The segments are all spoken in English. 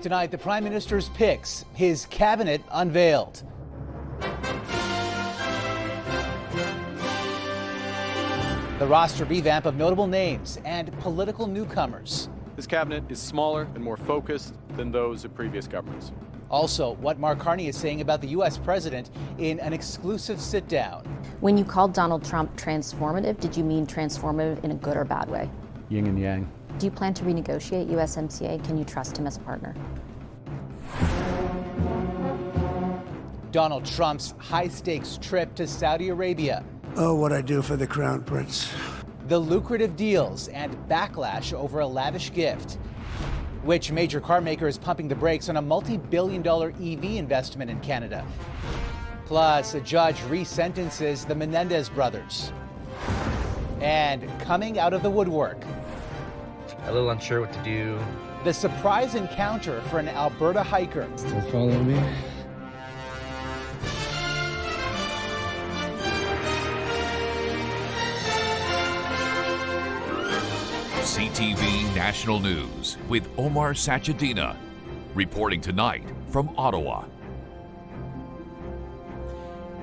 Tonight, the Prime Minister's picks, his cabinet unveiled. The roster revamp of notable names and political newcomers. This cabinet is smaller and more focused than those of previous governments. Also, what Mark Carney is saying about the U.S. president in an exclusive sit-down. When you called Donald Trump transformative, did you mean transformative in a good or bad way? Yin and yang. Do you plan to renegotiate USMCA? Can you trust him as a partner? Donald Trump's high-stakes trip to Saudi Arabia. Oh, what I do for the Crown Prince. The lucrative deals and backlash over a lavish gift. Which major car maker is pumping the brakes on a multi-billion-dollar EV investment in Canada? Plus, a judge resentences the Menendez brothers. And coming out of the woodwork, a little unsure what to do. The surprise encounter for an Alberta hiker. Still following me? CTV National News with Omar Sachedina, reporting tonight from Ottawa.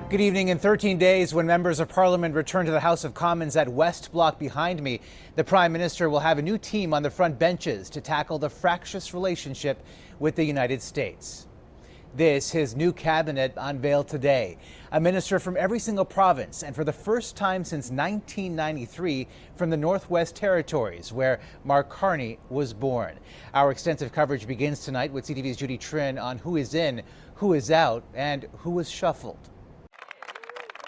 Good evening. In 13 days, when members of Parliament return to the House of Commons at West Block behind me, the Prime Minister will have a new team on the front benches to tackle the fractious relationship with the United States. This, his new cabinet unveiled today. A minister from every single province, and for the first time since 1993, from the Northwest Territories, where Mark Carney was born. Our extensive coverage begins tonight with CTV's Judy Trin on who is in, who is out, and who was shuffled.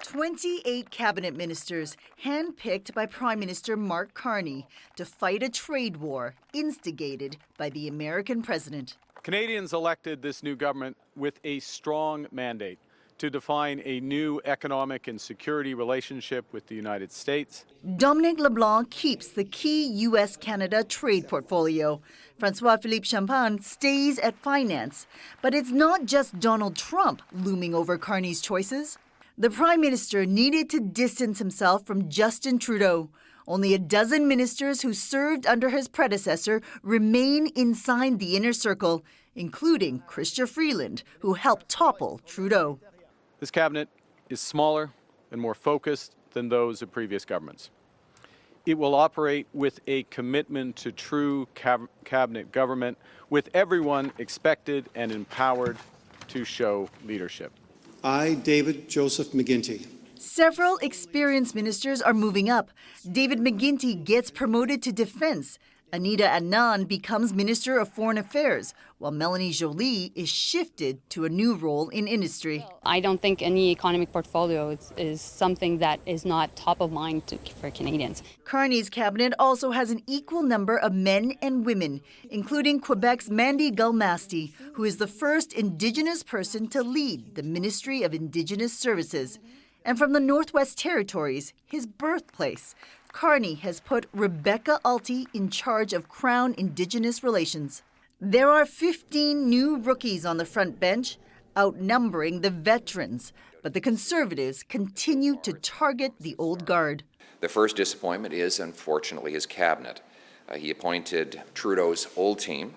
28 cabinet ministers handpicked by Prime Minister Mark Carney to fight a trade war instigated by the American president. Canadians elected this new government with a strong mandate to define a new economic and security relationship with the United States. Dominic LeBlanc keeps the key U.S.-Canada trade portfolio. François-Philippe Champagne stays at finance. But it's not just Donald Trump looming over Carney's choices. The Prime Minister needed to distance himself from Justin Trudeau. Only a dozen ministers who served under his predecessor remain inside the inner circle, including Chrystia Freeland, who helped topple Trudeau. This cabinet is smaller and more focused than those of previous governments. It will operate with a commitment to true cabinet government, with everyone expected and empowered to show leadership. I, David Joseph McGuinty. Several experienced ministers are moving up. David McGuinty gets promoted to defense. Anita Anand becomes Minister of Foreign Affairs, while Melanie Joly is shifted to a new role in industry. I don't think any economic portfolio is something that is not top of mind for Canadians. Carney's cabinet also has an equal number of men and women, including Quebec's Mandy Gulmasti, who is the first Indigenous person to lead the Ministry of Indigenous Services. And from the Northwest Territories, his birthplace, Carney has put Rebecca Alty in charge of Crown Indigenous Relations. There are 15 new rookies on the front bench, outnumbering the veterans, but the Conservatives continue to target the old guard. The first disappointment is, unfortunately, his cabinet. He appointed Trudeau's old team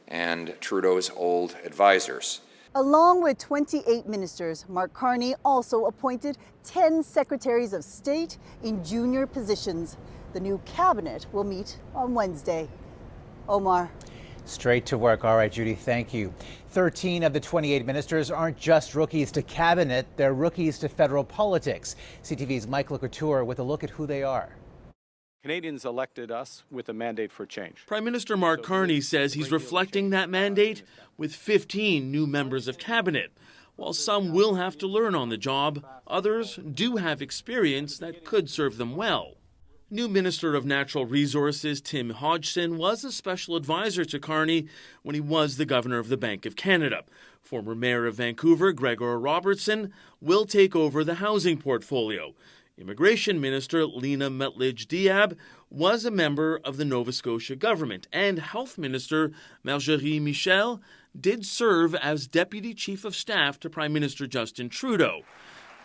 and Trudeau's old advisors. Along with 28 ministers, Mark Carney also appointed 10 secretaries of state in junior positions. The new cabinet will meet on Wednesday. Omar. Straight to work. All right, Judy, thank you. 13 of the 28 ministers aren't just rookies to cabinet, they're rookies to federal politics. CTV's Mike Couture with a look at who they are. Canadians elected us with a mandate for change. Prime Minister Mark Carney says he's reflecting that mandate with 15 new members of cabinet. While some will have to learn on the job, others do have experience that could serve them well. New Minister of Natural Resources Tim Hodgson was a special advisor to Carney when he was the Governor of the Bank of Canada. Former Mayor of Vancouver Gregor Robertson will take over the housing portfolio. Immigration Minister Lena Metlidge-Diab was a member of the Nova Scotia government, and Health Minister Marjorie Michel did serve as Deputy Chief of Staff to Prime Minister Justin Trudeau.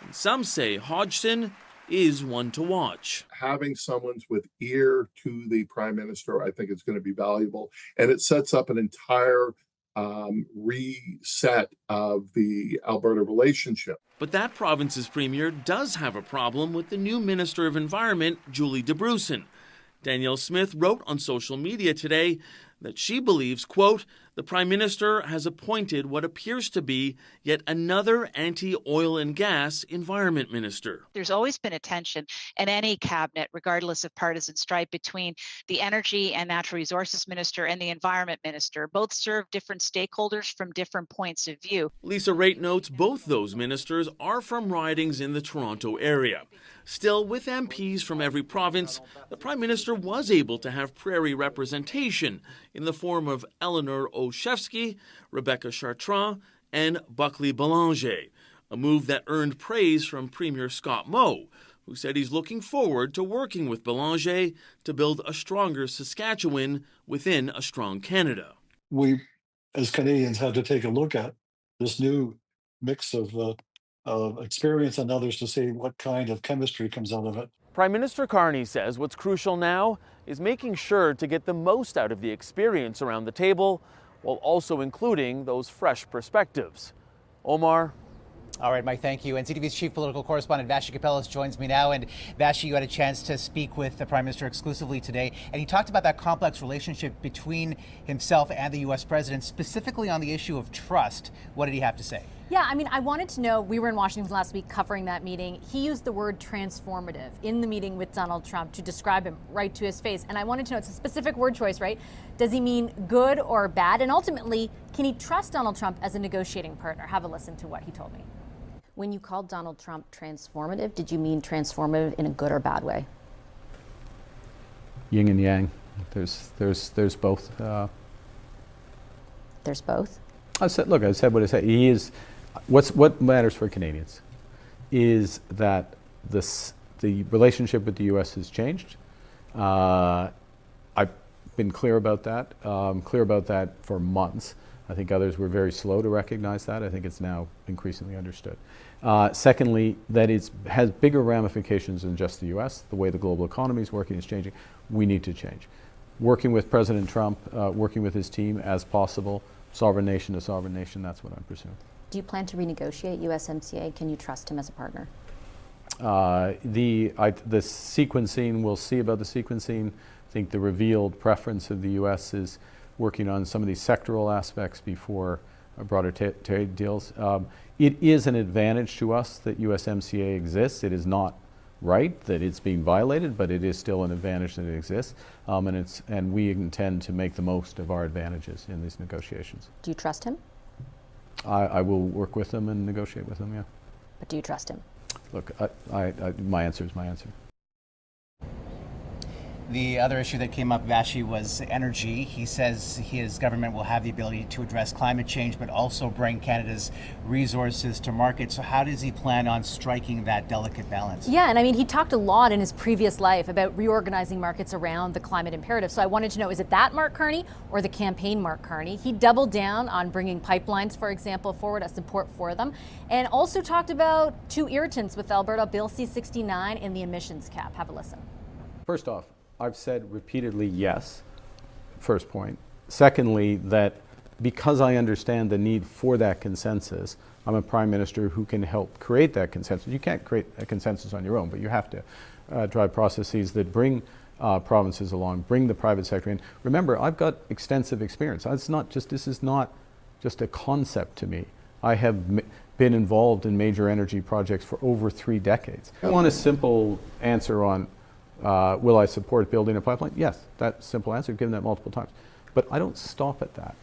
And some say Hodgson is one to watch. Having someone with ear to the Prime Minister, I think, is going to be valuable, and it sets up an entire reset of the Alberta relationship. But that province's premier does have a problem with the new Minister of Environment, Julie DeBrusen. Danielle Smith wrote on social media today that she believes, quote, the Prime Minister has appointed what appears to be yet another anti-oil and gas environment minister. There's always been a tension in any cabinet, regardless of partisan stripe, between the Energy and Natural Resources Minister and the Environment Minister. Both serve different stakeholders from different points of view. Lisa Raitt notes both those ministers are from ridings in the Toronto area. Still, with MPs from every province, the Prime Minister was able to have prairie representation in the form of Eleanor Olszewski, Rebecca Chartrand, and Buckley Belanger, a move that earned praise from Premier Scott Moe, who said he's looking forward to working with Belanger to build a stronger Saskatchewan within a strong Canada. We, as Canadians, had to take a look at this new mix of experience and others to see what kind of chemistry comes out of it. Prime Minister Carney says what's crucial now is making sure to get the most out of the experience around the table while also including those fresh perspectives. Omar. All right, Mike, thank you. And CTV's chief political correspondent, Vassy Kapelos, joins me now. And Vassy, you had a chance to speak with the Prime Minister exclusively today. And he talked about that complex relationship between himself and the U.S. president, specifically on the issue of trust. What did he have to say? Yeah, I mean, I wanted to know, we were in Washington last week covering that meeting. He used the word transformative in the meeting with Donald Trump to describe him right to his face. And I wanted to know, it's a specific word choice, right? Does he mean good or bad? And ultimately, can he trust Donald Trump as a negotiating partner? Have a listen to what he told me. When you called Donald Trump transformative, did you mean transformative in a good or bad way? Yin and yang. There's both. There's both? I said what I said. He is. What matters for Canadians is that the relationship with the U.S. has changed. I've been clear about that. For months. I think others were very slow to recognize that. I think it's now increasingly understood. Secondly, that it has bigger ramifications than just the U.S. The way the global economy is working is changing. We need to change. Working with President Trump, working with his team as possible, sovereign nation to sovereign nation, that's what I'm pursuing. Do you plan to renegotiate USMCA? Can you trust him as a partner? The sequencing, we'll see about the sequencing. I think the revealed preference of the U.S. is working on some of these sectoral aspects before broader trade deals. It is an advantage to us that USMCA exists. It is not right that it's being violated, but it is still an advantage that it exists. And we intend to make the most of our advantages in these negotiations. Do you trust him? I will work with them and negotiate with them, yeah. But do you trust him? Look, my answer is my answer. The other issue that came up, Vassy, was energy. He says his government will have the ability to address climate change, but also bring Canada's resources to market. So how does he plan on striking that delicate balance? Yeah, and I mean, he talked a lot in his previous life about reorganizing markets around the climate imperative. So I wanted to know, is it that Mark Carney or the campaign Mark Carney? He doubled down on bringing pipelines, for example, forward as support for them, and also talked about two irritants with Alberta, Bill C-69 and the emissions cap. Have a listen. First off, I've said repeatedly yes, first point. Secondly, that because I understand the need for that consensus, I'm a Prime Minister who can help create that consensus. You can't create a consensus on your own, but you have to drive processes that bring provinces along, bring the private sector in. Remember, I've got extensive experience. This is not just a concept to me. I have been involved in major energy projects for over 3 decades. I want a simple answer on will I support building a pipeline? Yes, that simple answer, given that multiple times. But I don't stop at that.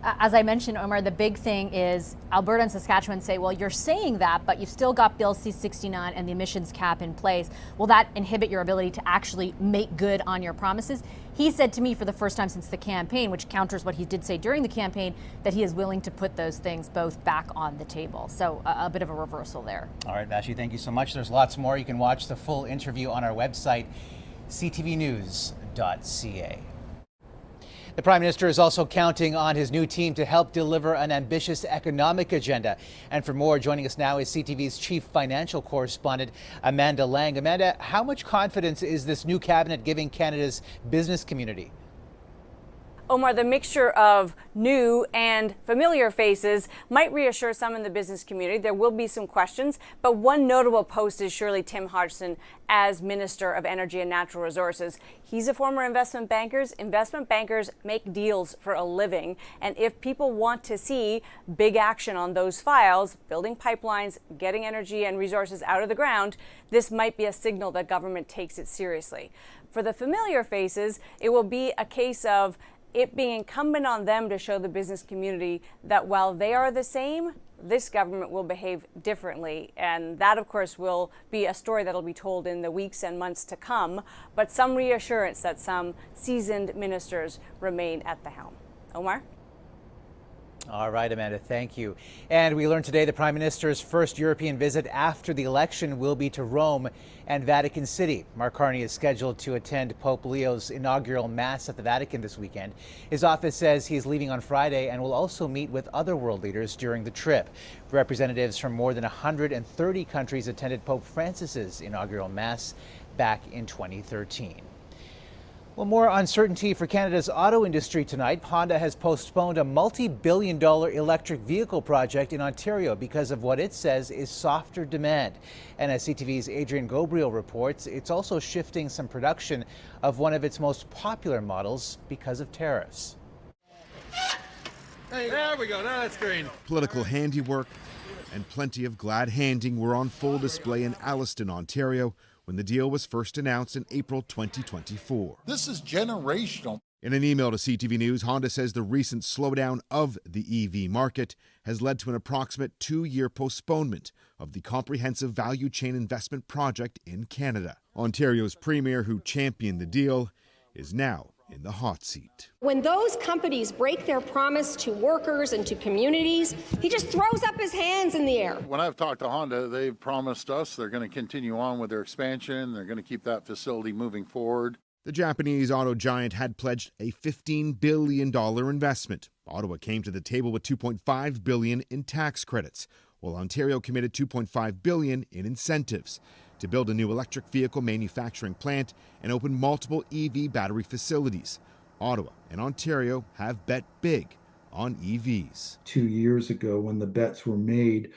As I mentioned, Omar, the big thing is Alberta and Saskatchewan say, well, you're saying that, but you've still got Bill C-69 and the emissions cap in place. Will that inhibit your ability to actually make good on your promises? He said to me for the first time since the campaign, which counters what he did say during the campaign, that he is willing to put those things both back on the table. So a bit of a reversal there. All right, Vassy, thank you so much. There's lots more. You can watch the full interview on our website, ctvnews.ca. The Prime Minister is also counting on his new team to help deliver an ambitious economic agenda. And for more, joining us now is CTV's chief financial correspondent, Amanda Lang. Amanda, how much confidence is this new cabinet giving Canada's business community? Omar, the mixture of new and familiar faces might reassure some in the business community. There will be some questions, but one notable post is surely Tim Hodgson as Minister of Energy and Natural Resources. He's a former investment banker. Investment bankers make deals for a living, and if people want to see big action on those files, building pipelines, getting energy and resources out of the ground, this might be a signal that government takes it seriously. For the familiar faces, it will be a case of it being incumbent on them to show the business community that while they are the same, this government will behave differently. And that, of course, will be a story that'll be told in the weeks and months to come, but some reassurance that some seasoned ministers remain at the helm. Omar? All right, Amanda, thank you. And we learned today the Prime Minister's first European visit after the election will be to Rome and Vatican City. Mark Carney is scheduled to attend Pope Leo's inaugural Mass at the Vatican this weekend. His office says he's leaving on Friday and will also meet with other world leaders during the trip. Representatives from more than 130 countries attended Pope Francis's inaugural Mass back in 2013. Well, more uncertainty for Canada's auto industry tonight. Honda has postponed a multi-billion-dollar electric vehicle project in Ontario because of what it says is softer demand. And as CTV's Adrian Gobriel reports, it's also shifting some production of one of its most popular models because of tariffs. Hey, there we go. Now that's green. Political handiwork and plenty of glad handing were on full display in Alliston, Ontario, when the deal was first announced in April 2024. This is generational. In an email to CTV News, Honda says the recent slowdown of the EV market has led to an approximate 2-year postponement of the comprehensive value chain investment project in Canada. Ontario's premier, who championed the deal, is now in the hot seat. When those companies break their promise to workers and to communities, he just throws up his hands in the air. When I've talked to Honda, they've promised us they're going to continue on with their expansion. They're going to keep that facility moving forward. The Japanese auto giant had pledged a $15 billion investment. Ottawa came to the table with $2.5 billion in tax credits, while Ontario committed $2.5 billion in incentives to build a new electric vehicle manufacturing plant and open multiple EV battery facilities. Ottawa and Ontario have bet big on EVs. 2 years ago, when the bets were made,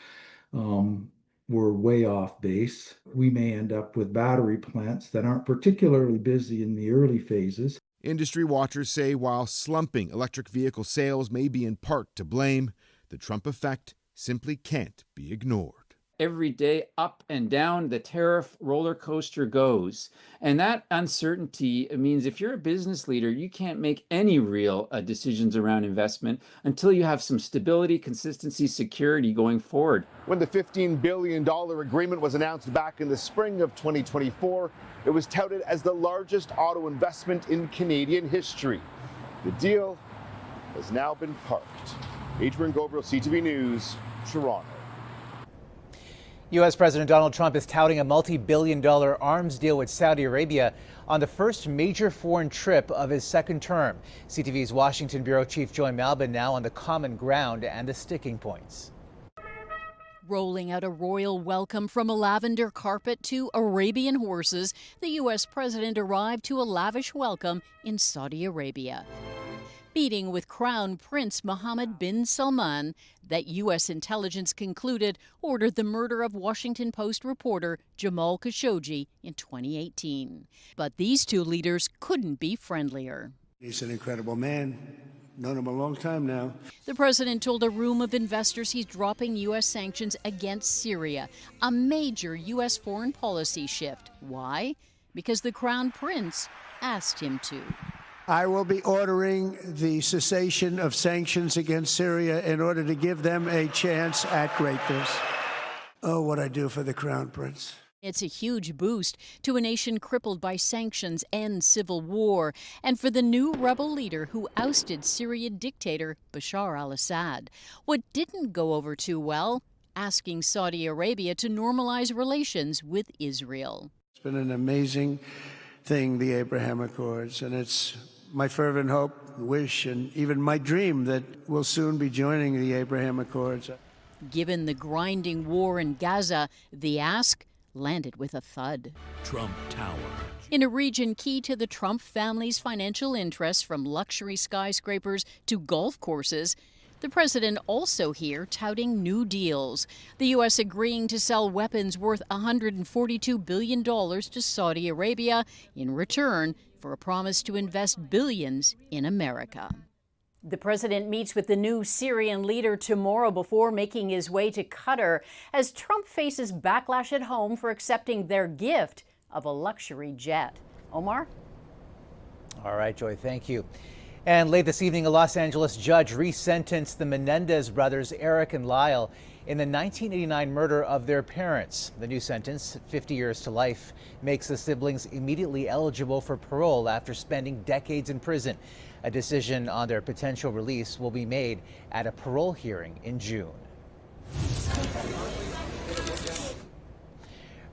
were way off base. We may end up with battery plants that aren't particularly busy in the early phases. Industry watchers say while slumping electric vehicle sales may be in part to blame, the Trump effect simply can't be ignored. Every day, up and down, the tariff roller coaster goes. And that uncertainty means if you're a business leader, you can't make any real decisions around investment until you have some stability, consistency, security going forward. When the $15 billion agreement was announced back in the spring of 2024, it was touted as the largest auto investment in Canadian history. The deal has now been parked. Adrian Gobriel, CTV News, Toronto. U.S. President Donald Trump is touting a multi-billion-dollar arms deal with Saudi Arabia on the first major foreign trip of his second term. CTV's Washington Bureau Chief Joy Malbin now on the common ground and the sticking points. Rolling out a royal welcome from a lavender carpet to Arabian horses, the U.S. president arrived to a lavish welcome in Saudi Arabia. Meeting with Crown Prince Mohammed bin Salman that U.S. intelligence concluded ordered the murder of Washington Post reporter Jamal Khashoggi in 2018. But these two leaders couldn't be friendlier. He's an incredible man. Known him a long time now. The president told a room of investors he's dropping U.S. sanctions against Syria, a major U.S. foreign policy shift. Why? Because the Crown Prince asked him to. I will be ordering the cessation of sanctions against Syria in order to give them a chance at greatness. Oh, what I do for the Crown Prince. It's a huge boost to a nation crippled by sanctions and civil war, and for the new rebel leader who ousted Syrian dictator Bashar al-Assad. What didn't go over too well? Asking Saudi Arabia to normalize relations with Israel. It's been an amazing thing, the Abraham Accords, and it's my fervent hope, wish, and even my dream that we'll soon be joining the Abraham Accords. Given the grinding war in Gaza, the ask, landed with a thud. Trump Tower. In a region key to the Trump family's financial interests, from luxury skyscrapers to golf courses, the president also here touting new deals. The U.S. agreeing to sell weapons worth $142 billion to Saudi Arabia in return for a promise to invest billions in America. The president meets with the new Syrian leader tomorrow before making his way to Qatar as Trump faces backlash at home for accepting their gift of a luxury jet. Omar? All right, Joy, thank you. And late this evening, a Los Angeles judge resentenced the Menendez brothers, Eric and Lyle, in the 1989 murder of their parents. The new sentence, 50 years to life, makes the siblings immediately eligible for parole after spending decades in prison. A decision on their potential release will be made at a parole hearing in June.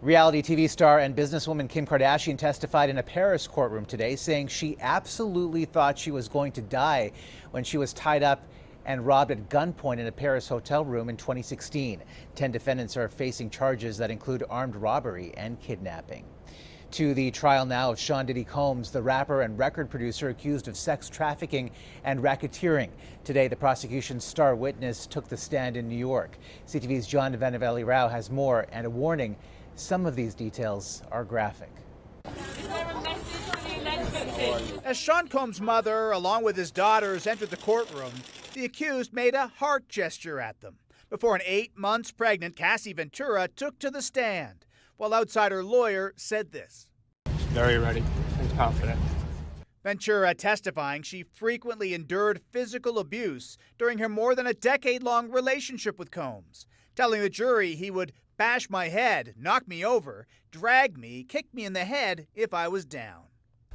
Reality TV star and businesswoman Kim Kardashian testified in a Paris courtroom today, saying she absolutely thought she was going to die when she was tied up and robbed at gunpoint in a Paris hotel room in 2016. 10 defendants are facing charges that include armed robbery and kidnapping. To the trial now of Sean Diddy Combs, the rapper and record producer accused of sex trafficking and racketeering. Today, the prosecution's star witness took the stand in New York. CTV's John Vanaveli Rao has more, and a warning: some of these details are graphic. As Sean Combs' mother, along with his daughters, entered the courtroom, the accused made a heart gesture at them before an 8 months pregnant Cassie Ventura took to the stand, while outside her lawyer said this. Very ready and confident. Ventura testifying she frequently endured physical abuse during her more than a decade-long relationship with Combs, telling the jury he would bash my head, knock me over, drag me, kick me in the head if I was down.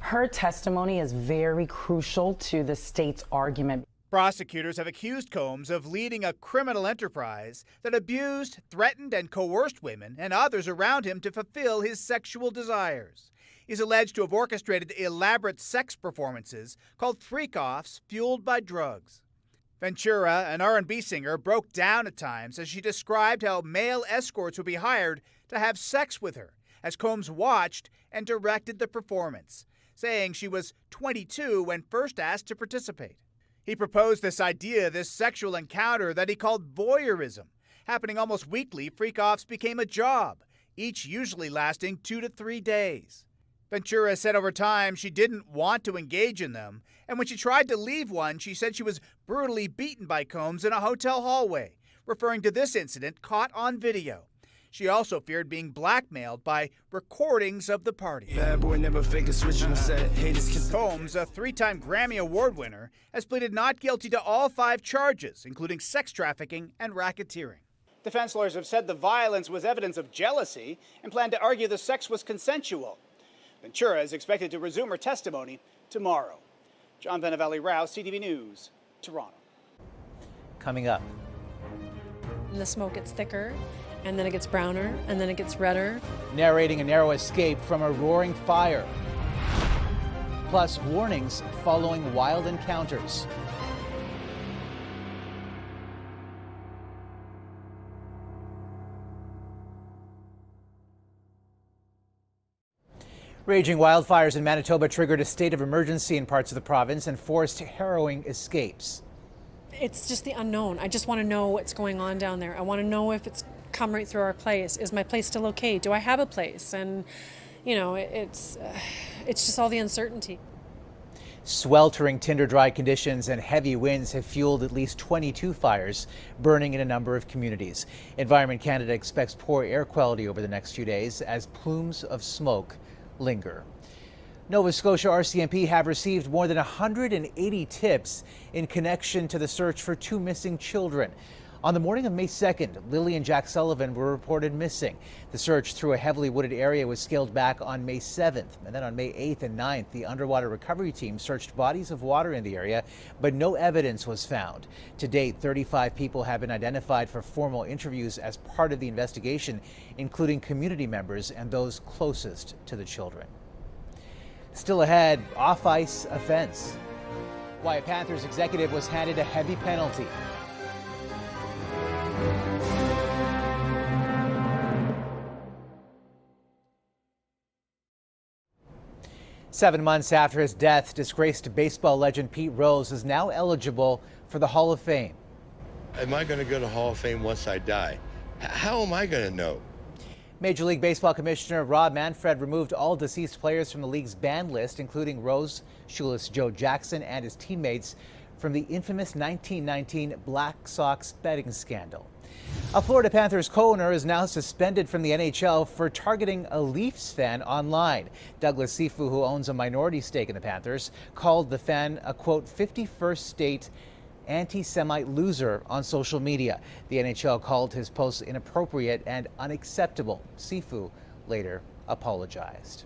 Her testimony is very crucial to the state's argument. Prosecutors have accused Combs of leading a criminal enterprise that abused, threatened, and coerced women and others around him to fulfill his sexual desires. He's alleged to have orchestrated elaborate sex performances called freak-offs fueled by drugs. Ventura, an R&B singer, broke down at times as she described how male escorts would be hired to have sex with her, as Combs watched and directed the performance, saying she was 22 when first asked to participate. He proposed this idea, this sexual encounter that he called voyeurism. Happening almost weekly, freak-offs became a job, each usually lasting 2 to 3 days. Ventura said over time she didn't want to engage in them, and when she tried to leave one, she said she was brutally beaten by Combs in a hotel hallway, referring to this incident caught on video. She also feared being blackmailed by recordings of the party. Bad boy never fake a switch on the set. Combs, a 3-time Grammy Award winner, has pleaded not guilty to all 5 charges, including sex trafficking and racketeering. Defense lawyers have said the violence was evidence of jealousy and plan to argue the sex was consensual. Ventura is expected to resume her testimony tomorrow. John Vanaveli Rao, CTV News, Toronto. Coming up. The smoke gets thicker, and then it gets browner, and then it gets redder. Narrating a narrow escape from a roaring fire. Plus warnings following wild encounters. Raging wildfires in Manitoba triggered a state of emergency in parts of the province and forced harrowing escapes. It's just the unknown. I just want to know what's going on down there. I want to know if it's come right through our place. Is my place still okay? Do I have a place? And, you know, it's just all the uncertainty. Sweltering tinder-dry conditions and heavy winds have fueled at least 22 fires burning in a number of communities. Environment Canada expects poor air quality over the next few days as plumes of smoke linger. Nova Scotia RCMP have received more than 180 tips in connection to the search for 2 missing children. On the morning of May 2nd, Lily and Jack Sullivan were reported missing. The search through a heavily wooded area was scaled back on May 7th. And then on May 8th and 9th, the underwater recovery team searched bodies of water in the area, but no evidence was found. To date, 35 people have been identified for formal interviews as part of the investigation, including community members and those closest to the children. Still ahead, off-ice offense. Why a Panthers executive was handed a heavy penalty. 7 months after his death, disgraced baseball legend Pete Rose is now eligible for the Hall of Fame. Am I going to go to Hall of Fame once I die? How am I going to know? Major League Baseball Commissioner Rob Manfred removed all deceased players from the league's banned list, including Rose, shoeless Joe Jackson, and his teammates from the infamous 1919 Black Sox betting scandal. A Florida Panthers co-owner is now suspended from the NHL for targeting a Leafs fan online. Douglas Sifu, who owns a minority stake in the Panthers, called the fan a, quote, 51st state anti-Semite loser on social media. The NHL called his posts inappropriate and unacceptable. Sifu later apologized.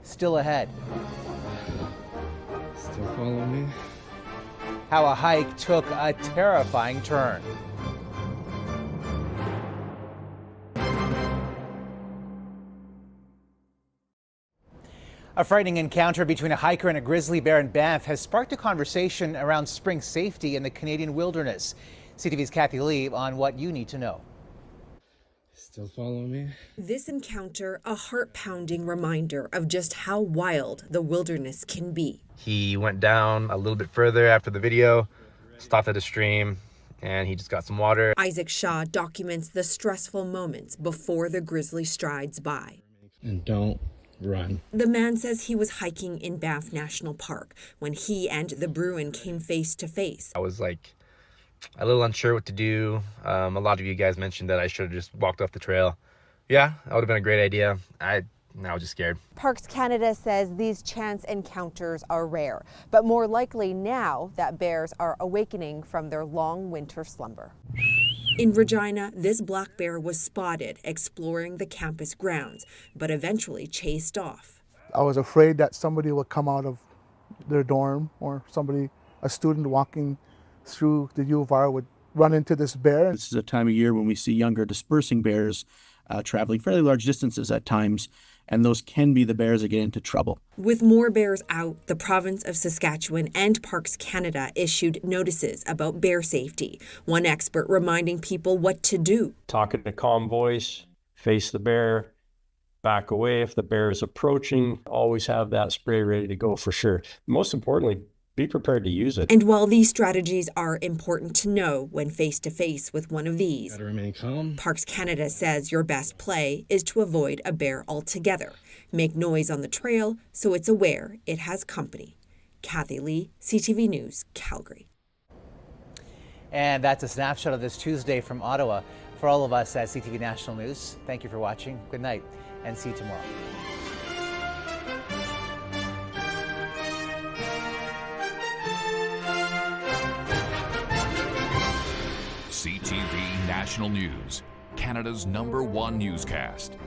Still ahead. Still following me? How a hike took a terrifying turn. A frightening encounter between a hiker and a grizzly bear in Banff has sparked a conversation around spring safety in the Canadian wilderness. CTV's Kathy Lee on what you need to know. Still following me? This encounter, a heart-pounding reminder of just how wild the wilderness can be. He went down a little bit further after the video, stopped at a stream, and he just got some water. Isaac Shaw documents the stressful moments before the grizzly strides by. And don't run. The man says he was hiking in Banff National Park when he and the Bruin came face to face. I was like a little unsure what to do. A lot of you guys mentioned that I should have just walked off the trail. Yeah, that would have been a great idea. I was just scared. Parks Canada says these chance encounters are rare, but more likely now that bears are awakening from their long winter slumber. In Regina, this black bear was spotted exploring the campus grounds, but eventually chased off. I was afraid that somebody would come out of their dorm or a student walking through the U of R would run into this bear. This is a time of year when we see younger dispersing bears traveling fairly large distances at times, and those can be the bears that get into trouble. With more bears out, the province of Saskatchewan and Parks Canada issued notices about bear safety. One expert reminding people what to do. Talk in a calm voice, face the bear, back away if the bear is approaching. Always have that spray ready to go for sure. Most importantly, be prepared to use it. And while these strategies are important to know when face-to-face with one of these, Gotta remain calm. Parks Canada says your best play is to avoid a bear altogether. Make noise on the trail so it's aware it has company. Kathy Lee, CTV News, Calgary. And that's a snapshot of this Tuesday from Ottawa. For all of us at CTV National News, thank you for watching. Good night, and see you tomorrow. CTV National News, Canada's #1 newscast.